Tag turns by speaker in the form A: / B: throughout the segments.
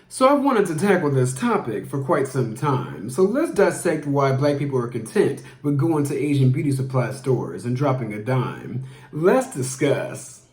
A: So I've wanted to tackle this topic for quite some time. So let's dissect why black people are content with going to Asian beauty supply stores and dropping a dime. Let's discuss.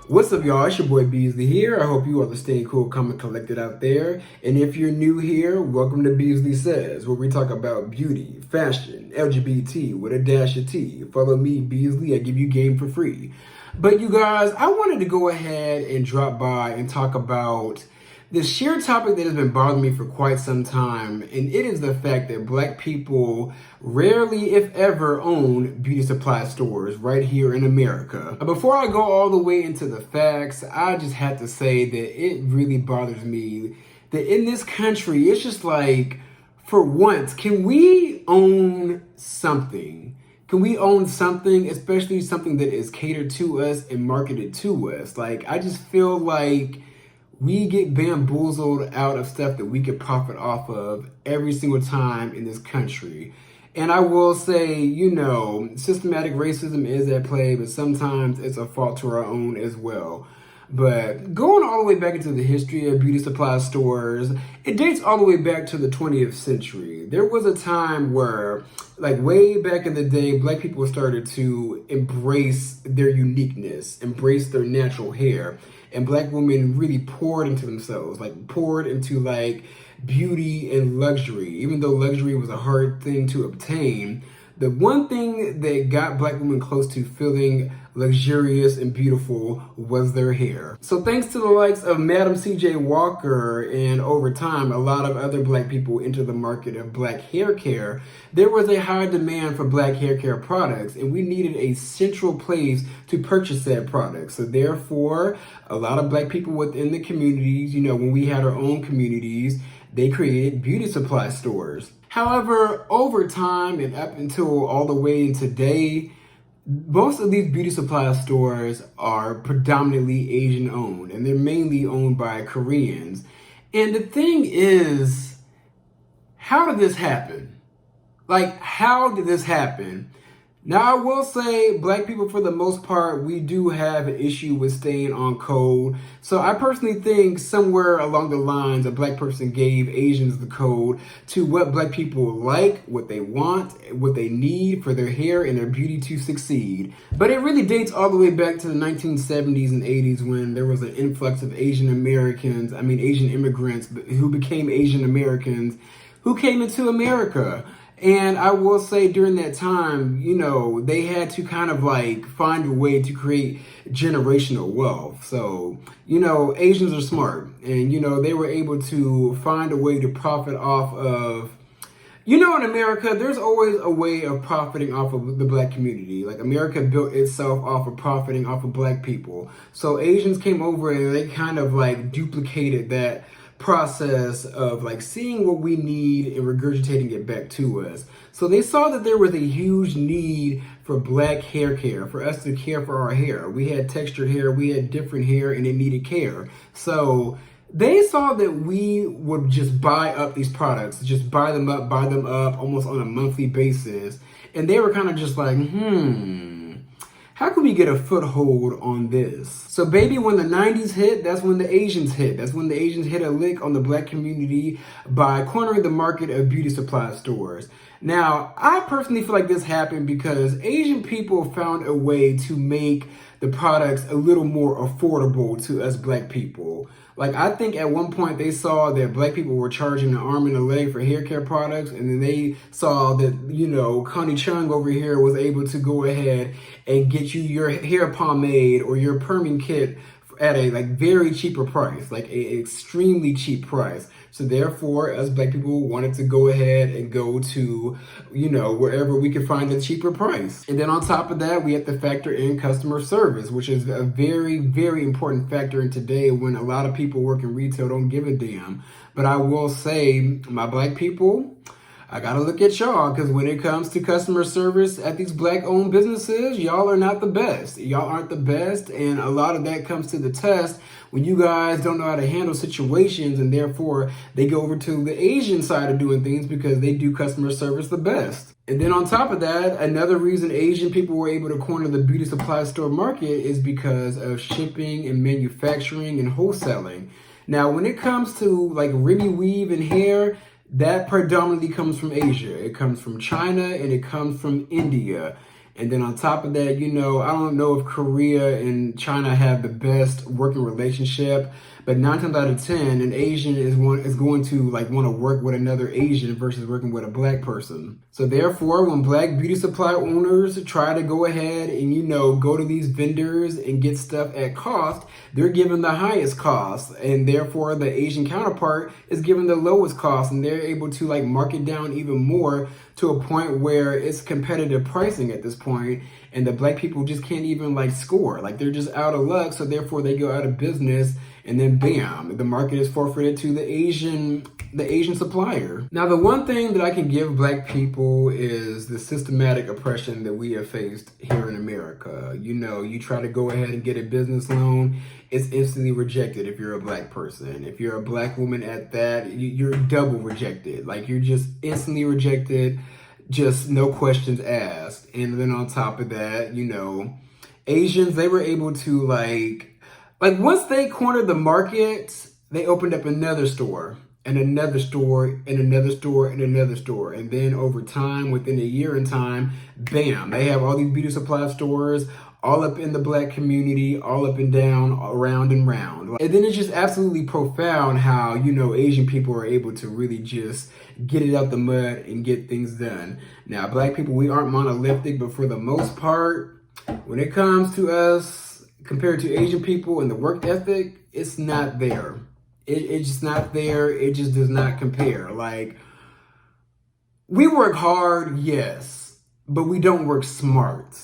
A: What's up, y'all? It's your boy Beasley here. I hope you all are staying cool, calm, and collected out there. And if you're new here, welcome to Beasley Says, where we talk about beauty, fashion, LGBT with a dash of T. Follow me, Beasley. I give you game for free. But you guys, I wanted to go ahead and drop by and talk about the sheer topic that has been bothering me for quite some time, and it is the fact that black people rarely, if ever, own beauty supply stores right here in America. Before I go all the way into the facts, I just have to say that it really bothers me that in this country, it's just like, for once, can we own something? Can we own something, especially something that is catered to us and marketed to us? Like, I just feel like we get bamboozled out of stuff that we could profit off of every single time in this country. And I will say, systematic racism is at play, but sometimes it's a fault to our own as well. But going all the way back into the history of beauty supply stores, it dates all the way back to the 20th century. There was a time where, like way back in the day, black people started to embrace their uniqueness, embrace their natural hair. And black women really poured into themselves, poured into beauty and luxury. Even though luxury was a hard thing to obtain, the one thing that got black women close to feeling luxurious and beautiful was their hair. So thanks to the likes of Madam C.J. Walker and over time a lot of other black people entered the market of black hair care, there was a high demand for black hair care products, and we needed a central place to purchase that product. So therefore, a lot of black people within the communities, when we had our own communities, they created beauty supply stores. However, over time and up until all the way in today, most of these beauty supply stores are predominantly Asian owned, and they're mainly owned by Koreans. And the thing is, how did this happen? How did this happen? Now, I will say black people, for the most part, we do have an issue with staying on code. So I personally think somewhere along the lines, a black person gave Asians the code to what black people like, what they want, what they need for their hair and their beauty to succeed. But it really dates all the way back to the 1970s and 80s when there was an influx of Asian immigrants who became Asian Americans who came into America. And I will say during that time, they had to kind of find a way to create generational wealth. So, Asians are smart, and, they were able to find a way to profit off of, in America, there's always a way of profiting off of the black community. America built itself off of profiting off of black people. So Asians came over and they kind of duplicated that process of seeing what we need and regurgitating it back to us. So they saw that there was a huge need for black hair care, for us to care for our hair. We had textured hair, we had different hair, and it needed care. So they saw that we would just buy up these products, just buy them up almost on a monthly basis. And they were kind of just how can we get a foothold on this? So baby, when the 90s hit, that's when the Asians hit. That's when the Asians hit a lick on the black community by cornering the market of beauty supply stores. Now, I personally feel like this happened because Asian people found a way to make the products a little more affordable to us black people. I think at one point they saw that black people were charging an arm and a leg for hair care products, and then they saw that, Connie Chung over here was able to go ahead and get you your hair pomade or your perming kit at a very cheaper price, an extremely cheap price. So therefore, us black people wanted to go ahead and go to, wherever we could find a cheaper price. And then on top of that, we have to factor in customer service, which is a very, very important factor in today when a lot of people work in retail don't give a damn. But I will say, my black people, I gotta look at y'all, because when it comes to customer service at these black-owned businesses, y'all are not the best. Y'all aren't the best, and a lot of that comes to the test when you guys don't know how to handle situations, and therefore they go over to the Asian side of doing things because they do customer service the best. And then on top of that, another reason Asian people were able to corner the beauty supply store market is because of shipping and manufacturing and wholesaling. Now, when it comes to like Remy weave and hair, that predominantly comes from Asia. It comes from China and it comes from India. And then on top of that, I don't know if Korea and China have the best working relationship, but 9 times out of 10, an Asian is going to like want to work with another Asian versus working with a black person. So therefore, when black beauty supply owners try to go ahead and, go to these vendors and get stuff at cost, they're given the highest cost. And therefore, the Asian counterpart is given the lowest cost. And they're able to like mark it down even more to a point where it's competitive pricing at this point, and the black people just can't even like score. Like they're just out of luck, so therefore they go out of business, and then bam, the market is forfeited to the Asian supplier. Now, the one thing that I can give black people is the systematic oppression that we have faced here in America. You try to go ahead and get a business loan, it's instantly rejected if you're a black person. If you're a black woman at that, you're double rejected. Like you're just instantly rejected, just no questions asked. And then on top of that, Asians, they were able to like once they cornered the market, they opened up another store and another store and another store and another store. And then over time, within a year in time, bam, they have all these beauty supply stores all up in the black community, all up and down, around and round. And then it's just absolutely profound how, Asian people are able to really just get it out the mud and get things done. Now, black people, we aren't monolithic, but for the most part, when it comes to us, compared to Asian people and the work ethic, it's not there. It's just not there. It just does not compare. Like, we work hard, yes, but we don't work smart.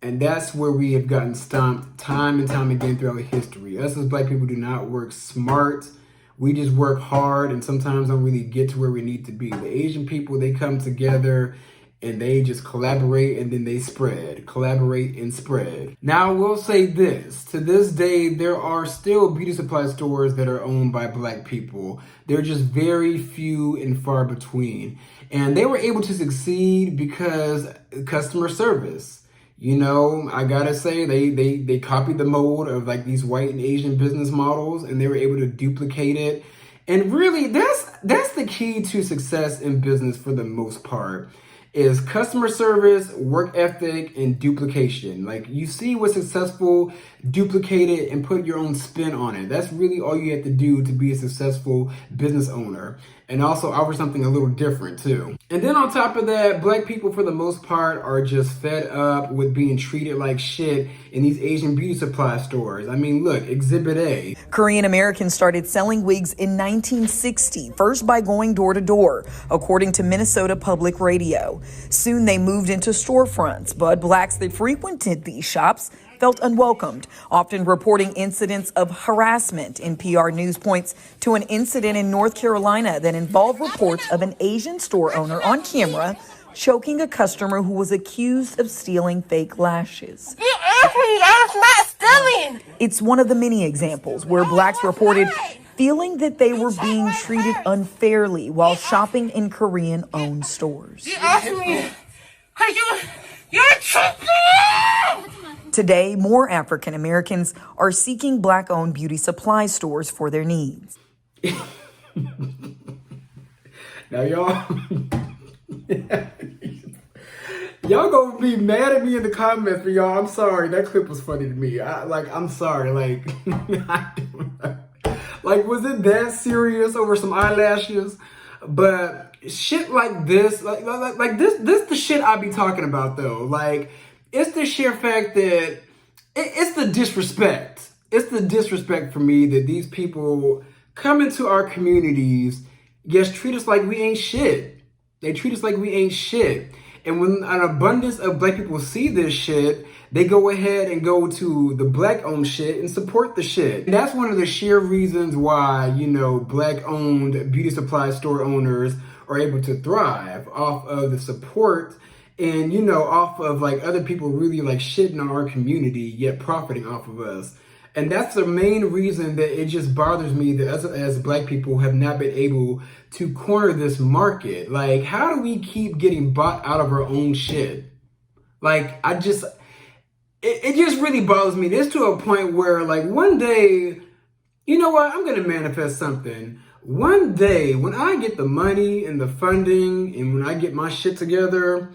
A: And that's where we have gotten stomped time and time again throughout history. Us as black people do not work smart. We just work hard and sometimes don't really get to where we need to be. The Asian people, they come together and they just collaborate and then they spread. Collaborate and spread. Now, I will say this. To this day, there are still beauty supply stores that are owned by black people. They're just very few and far between. And they were able to succeed because customer service. I gotta say, they copied the mold of like these white and Asian business models, and they were able to duplicate it. And really, that's the key to success in business for the most part, is customer service, work ethic, and duplication. Like, you see what's successful, duplicate it, and put your own spin on it. That's really all you have to do to be a successful business owner. And also offer something a little different too. And then on top of that, black people for the most part are just fed up with being treated like shit in these Asian beauty supply stores. I mean, look, Exhibit A.
B: Korean Americans started selling wigs in 1960, first by going door to door, according to Minnesota Public Radio. Soon they moved into storefronts, but blacks that frequented these shops felt unwelcomed, often reporting incidents of harassment. NPR News points to an incident in North Carolina that involved reports of an Asian store owner on camera choking a customer who was accused of stealing fake lashes.
C: You asked me, that's not stealing.
B: It's one of the many examples where blacks reported feeling that they were being treated unfairly while shopping in Korean-owned stores.
C: You asked me, you're tripping!
B: Today, more African Americans are seeking black-owned beauty supply stores for their needs.
A: Now, y'all gonna be mad at me in the comments, but y'all, I'm sorry. That clip was funny to me. I'm sorry. Like, was it that serious over some eyelashes? But shit like this, like this the shit I be talking about though. Like, it's the sheer fact that it's the disrespect. It's the disrespect for me that these people come into our communities, yes, treat us like we ain't shit. They treat us like we ain't shit. And when an abundance of black people see this shit, they go ahead and go to the black-owned shit and support the shit. And that's one of the sheer reasons why, you know, black-owned beauty supply store owners are able to thrive off of the support and, you know, off of like other people really like shitting on our community, yet profiting off of us. And that's the main reason that it just bothers me that us as black people have not been able to corner this market. Like, how do we keep getting bought out of our own shit? Like, it just really bothers me. It's to a point where, like, one day, you know what? I'm going to manifest something. One day, when I get the money and the funding and when I get my shit together,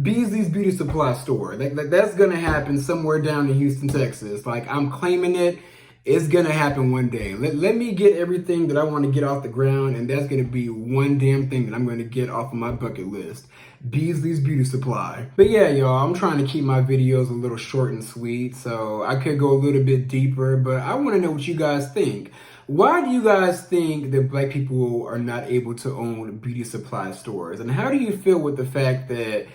A: Beasley's Beauty Supply Store. That's going to happen somewhere down in Houston, Texas. Like, I'm claiming it. It's going to happen one day. Let me get everything that I want to get off the ground, and that's going to be one damn thing that I'm going to get off of my bucket list. Beasley's Beauty Supply. But yeah, y'all, I'm trying to keep my videos a little short and sweet, so I could go a little bit deeper, but I want to know what you guys think. Why do you guys think that black people are not able to own beauty supply stores? And how do you feel with the fact that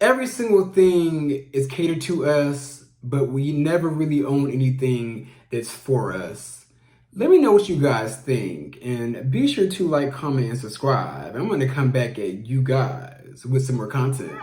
A: every single thing is catered to us, but we never really own anything that's for us? Let me know what you guys think, and be sure to like, comment, and subscribe. I'm going to come back at you guys with some more content.